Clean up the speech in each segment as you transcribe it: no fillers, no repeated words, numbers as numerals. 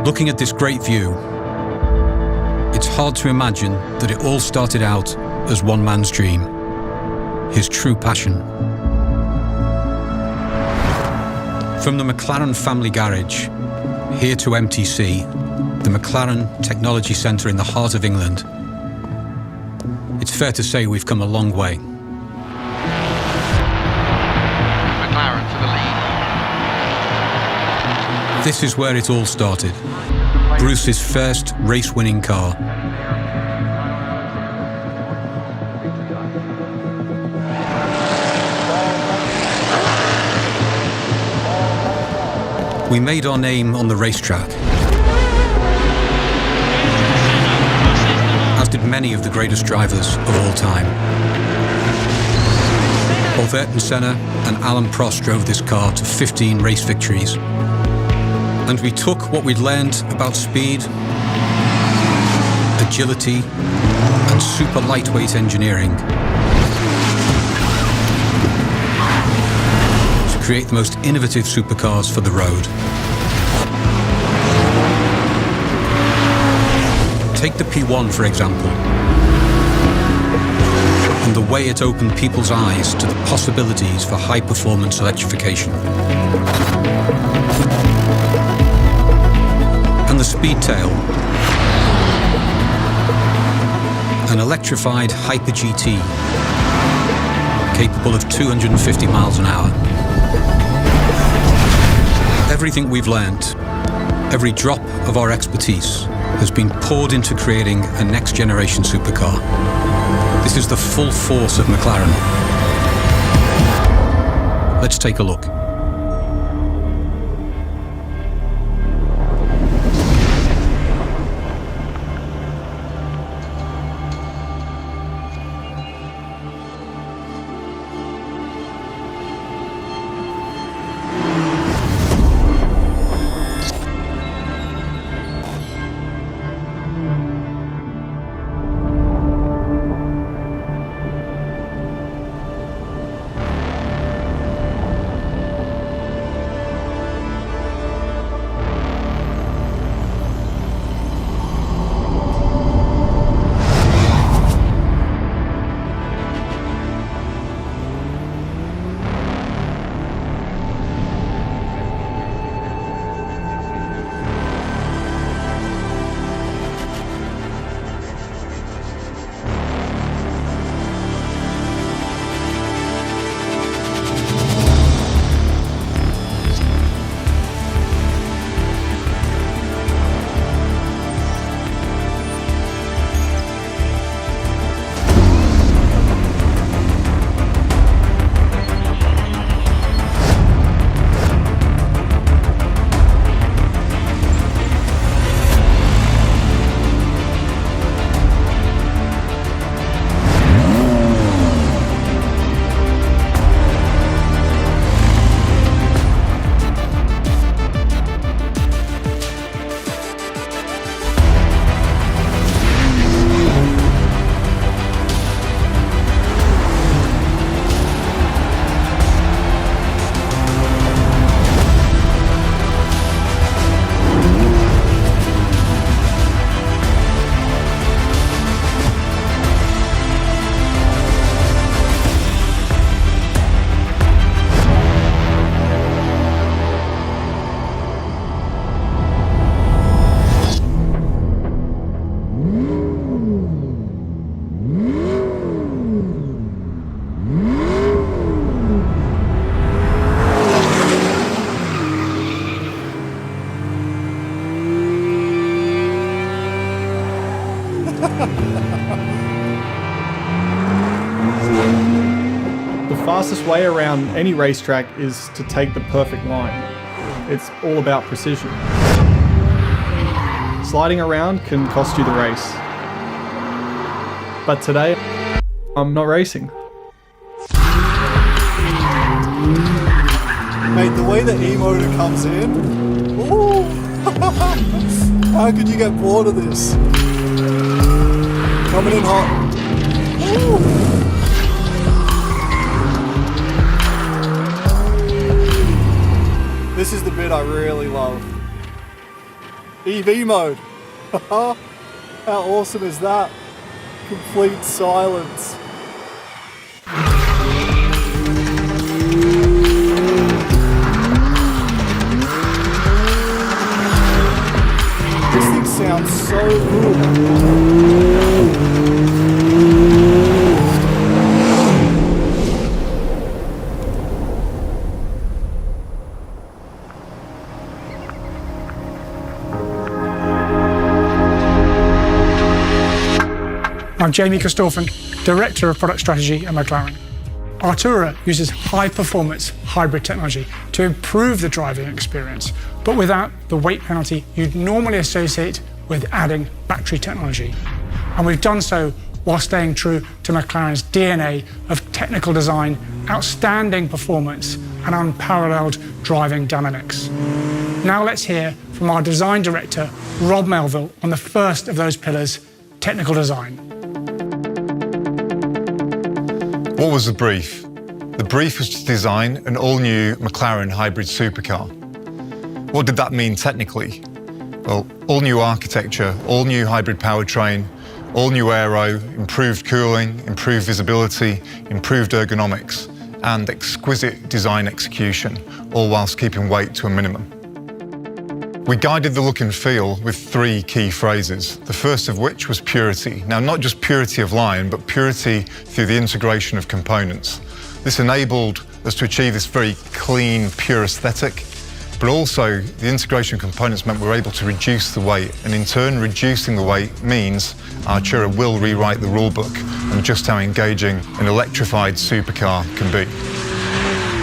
Looking at this great view, it's hard to imagine that it all started out as one man's dream, his true passion. From the McLaren family garage, here to MTC, the McLaren Technology Centre in the heart of England, it's fair to say we've come a long way. McLaren for the lead. This is where it all started. Bruce's first race-winning car. We made our name on the racetrack, as did many of the greatest drivers of all time. Both Ayrton Senna and Alain Prost drove this car to 15 race victories. And we took what we'd learned about speed, agility, and super lightweight engineering to create the most innovative supercars for the road. Take the P1, for example, and the way it opened people's eyes to the possibilities for high-performance electrification. And the Speedtail, an electrified Hyper GT capable of 250 miles an hour. Everything we've learnt, every drop of our expertise has been poured into creating a next-generation supercar. This is the full force of McLaren. Let's take a look. The fastest way around any racetrack is to take the perfect line. It's all about precision. Sliding around can cost you the race. But today, I'm not racing. Mate, the way the E-motor comes in, ooh, how could you get bored of this? Coming in hot. Ooh. This is the bit I really love. EV mode. How awesome is that? Complete silence. This thing sounds so good. I'm Jamie Christophen, Director of Product Strategy at McLaren. Artura uses high-performance hybrid technology to improve the driving experience, but without the weight penalty you'd normally associate with adding battery technology. And we've done so while staying true to McLaren's DNA of technical design, outstanding performance, and unparalleled driving dynamics. Now let's hear from our design director, Rob Melville, on the first of those pillars, technical design. What was the brief? The brief was to design an all-new McLaren hybrid supercar. What did that mean technically? Well, all-new architecture, all-new hybrid powertrain, all-new aero, improved cooling, improved visibility, improved ergonomics, and exquisite design execution, all whilst keeping weight to a minimum. We guided the look and feel with 3 key phrases, the first of which was purity. Now, not just purity of line, but purity through the integration of components. This enabled us to achieve this very clean, pure aesthetic, but also the integration of components meant we were able to reduce the weight, and in turn, reducing the weight means Artura will rewrite the rulebook on just how engaging an electrified supercar can be.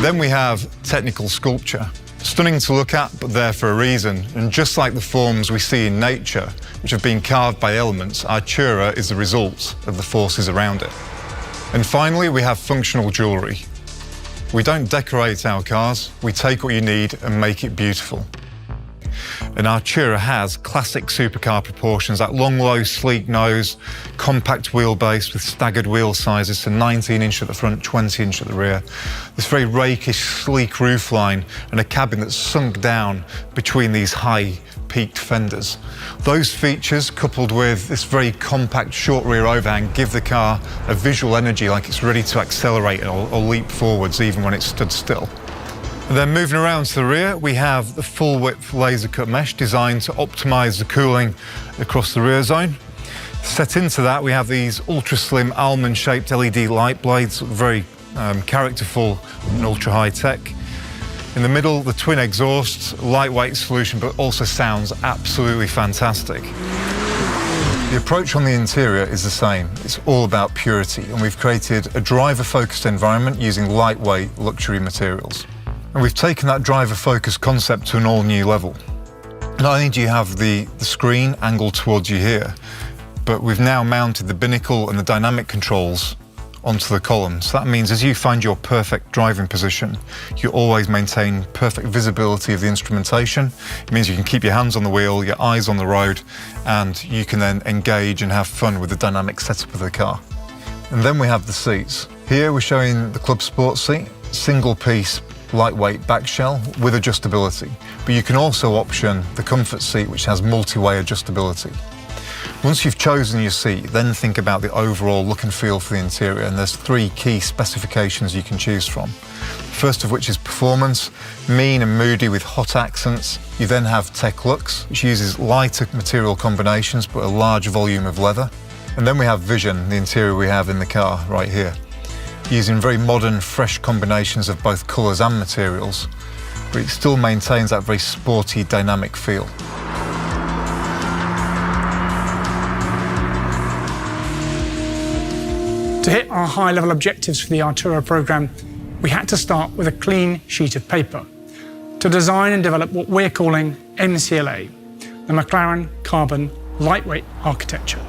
Then we have technical sculpture. Stunning to look at, but there for a reason. And just like the forms we see in nature, which have been carved by elements, Artura is the result of the forces around it. And finally, we have functional jewellery. We don't decorate our cars, we take what you need and make it beautiful. And Artura has classic supercar proportions, that long, low, sleek nose, compact wheelbase with staggered wheel sizes, so 19-inch at the front, 20-inch at the rear. This very rakish, sleek roofline and a cabin that's sunk down between these high, peaked fenders. Those features, coupled with this very compact, short rear overhang, give the car a visual energy like it's ready to accelerate or leap forwards even when it's stood still. And then moving around to the rear, we have the full-width laser-cut mesh designed to optimise the cooling across the rear zone. Set into that, we have these ultra-slim almond-shaped LED light blades, very characterful and ultra-high-tech. In the middle, the twin exhausts, lightweight solution, but also sounds absolutely fantastic. The approach on the interior is the same. It's all about purity, and we've created a driver-focused environment using lightweight luxury materials. And we've taken that driver-focused concept to an all-new level. Not only do you have the screen angled towards you here, but we've now mounted the binnacle and the dynamic controls onto the column. So that means as you find your perfect driving position, you always maintain perfect visibility of the instrumentation. It means you can keep your hands on the wheel, your eyes on the road, and you can then engage and have fun with the dynamic setup of the car. And then we have the seats. Here we're showing the Club Sport seat, single-piece lightweight back shell with adjustability, but you can also option the comfort seat, which has multi-way adjustability. Once you've chosen your seat, then think about the overall look and feel for the interior, and there's 3 key specifications you can choose from. First of which is performance, mean and moody with hot accents. You then have Tech Lux, which uses lighter material combinations but a large volume of leather. And then we have Vision, the interior we have in the car right here, using very modern, fresh combinations of both colours and materials, but it still maintains that very sporty, dynamic feel. To hit our high-level objectives for the Artura programme, we had to start with a clean sheet of paper to design and develop what we're calling MCLA, the McLaren Carbon Lightweight Architecture.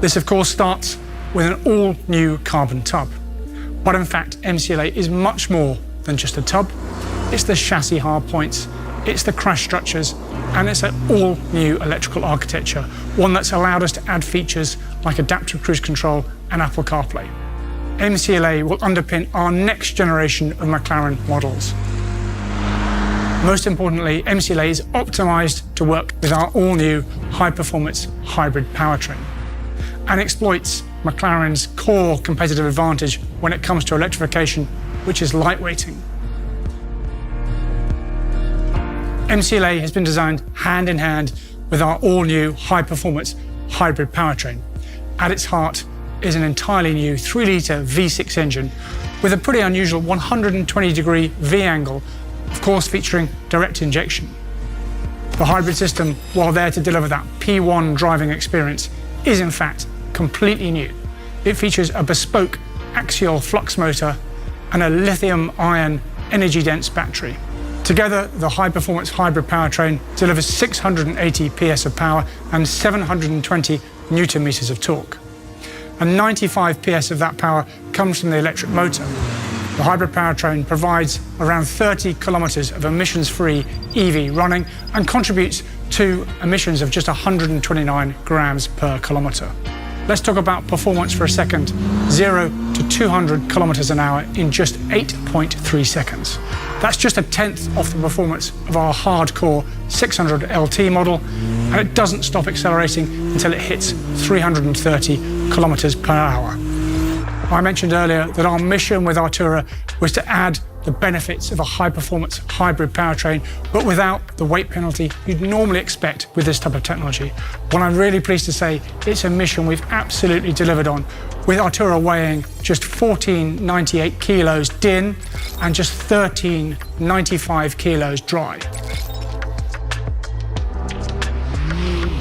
This, of course, starts with an all-new carbon tub. But in fact, MCLA is much more than just a tub. It's the chassis hardpoints, it's the crash structures, and it's an all-new electrical architecture, one that's allowed us to add features like adaptive cruise control and Apple CarPlay. MCLA will underpin our next generation of McLaren models. Most importantly, MCLA is optimized to work with our all-new high-performance hybrid powertrain and exploits McLaren's core competitive advantage when it comes to electrification, which is lightweighting. MCLA has been designed hand in hand with our all-new high-performance hybrid powertrain. At its heart is an entirely new 3-litre V6 engine with a pretty unusual 120-degree V-angle, of course featuring direct injection. The hybrid system, while there to deliver that P1 driving experience, is in fact completely new. It features a bespoke axial flux motor and a lithium-ion energy-dense battery. Together, the high-performance hybrid powertrain delivers 680 PS of power and 720 Newton-meters of torque. And 95 PS of that power comes from the electric motor. The hybrid powertrain provides around 30 kilometres of emissions-free EV running and contributes to emissions of just 129 grams per kilometre. Let's talk about performance for a second. 0 to 200 kilometres an hour in just 8.3 seconds. That's just a tenth of the performance of our hardcore 600 LT model, and it doesn't stop accelerating until it hits 330 kilometres per hour. I mentioned earlier that our mission with Artura was to add the benefits of a high-performance hybrid powertrain, but without the weight penalty you'd normally expect with this type of technology. Well, I'm really pleased to say it's a mission we've absolutely delivered on, with Artura weighing just 1498 kilos din and just 1395 kilos dry.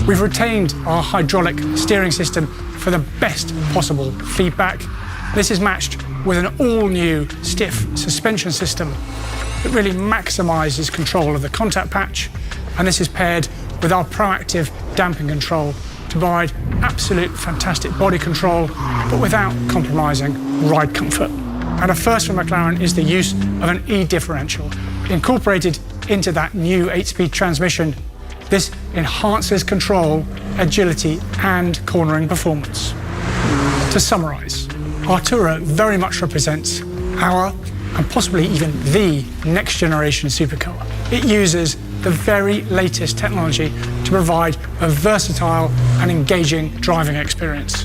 We've retained our hydraulic steering system for the best possible feedback. This is matched with an all-new stiff suspension system that really maximises control of the contact patch, and this is paired with our proactive damping control to provide absolute fantastic body control, but without compromising ride comfort. And a first for McLaren is the use of an E-differential. Incorporated into that new 8-speed transmission, this enhances control, agility, and cornering performance. To summarise, Artura very much represents our, and possibly even the, next generation supercar. It uses the very latest technology to provide a versatile and engaging driving experience.